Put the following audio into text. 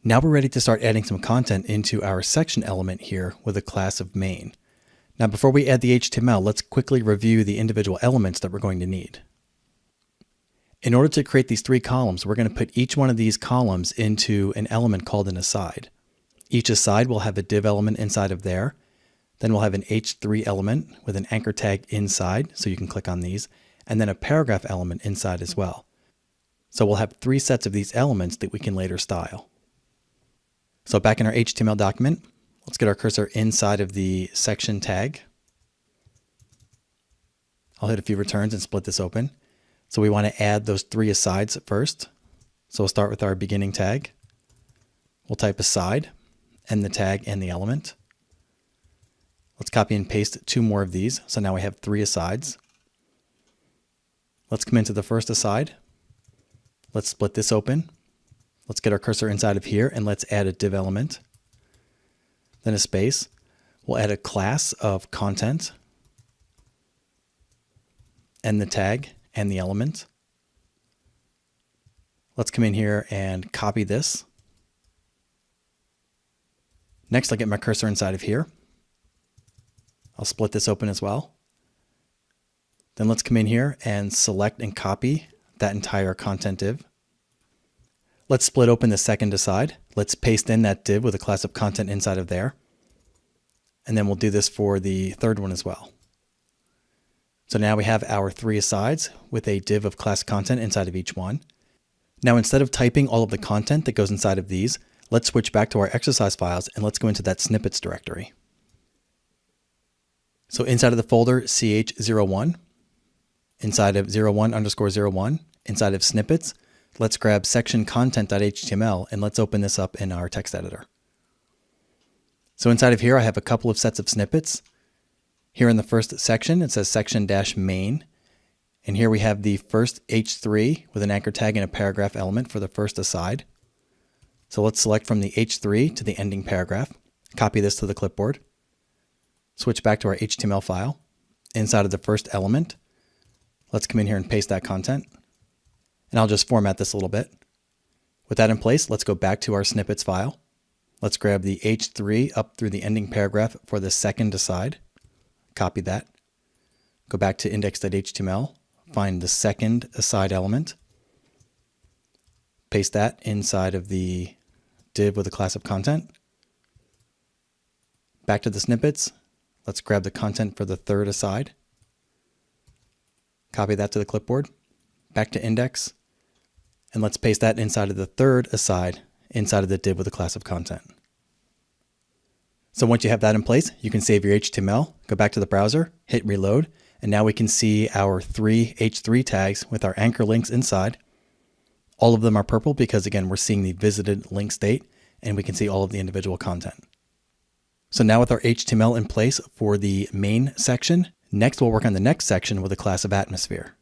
Now we're ready to start adding some content into our section element here with a class of main. Now before we add the HTML, let's quickly review the individual elements that we're going to need. In order to create these three columns, we're going to put each one of these columns into an element called an aside. Each aside will have a div element inside of there. Then we'll have an H3 element with an anchor tag inside, so you can click on these, and then a paragraph element inside as well. So we'll have three sets of these elements that we can later style. So back in our HTML document, let's get our cursor inside of the section tag. I'll hit a few returns and split this open. So we want to add those three asides first. So we'll start with our beginning tag. We'll type aside, and the tag and the element. Let's copy and paste two more of these. So now we have three asides. Let's come into the first aside. Let's split this open. Let's get our cursor inside of here and let's add a div element. Then a space. We'll add a class of content and the tag and the element. Let's come in here and copy this. Next, I'll get my cursor inside of here. I'll split this open as well. Then let's come in here and select and copy that entire content div. Let's split open the second aside. Let's paste in that div with a class of content inside of there. And then we'll do this for the third one as well. So now we have our three asides with a div of class content inside of each one. Now instead of typing all of the content that goes inside of these, let's switch back to our exercise files and let's go into that snippets directory. So inside of the folder ch01, inside of 01_01, inside of snippets, let's grab section content.html and let's open this up in our text editor. So inside of here, I have a couple of sets of snippets. Here in the first section, it says section-main. And here we have the first H3 with an anchor tag and a paragraph element for the first aside. So let's select from the H3 to the ending paragraph, copy this to the clipboard, switch back to our HTML file. Inside of the first element, let's come in here and paste that content. And I'll just format this a little bit. With that in place, let's go back to our snippets file. Let's grab the H3 up through the ending paragraph for the second aside. Copy that. Go back to index.html, find the second aside element. Paste that inside of the div with a class of content. Back to the snippets. Let's grab the content for the third aside. Copy that to the clipboard. Back to index. And let's paste that inside of the third aside inside of the div with a class of content. So once you have that in place, you can save your HTML, go back to the browser, hit reload, and now we can see our three H3 tags with our anchor links inside. All of them are purple because, again, we're seeing the visited link state, and we can see all of the individual content. So now with our HTML in place for the main section, next we'll work on the next section with a class of atmosphere.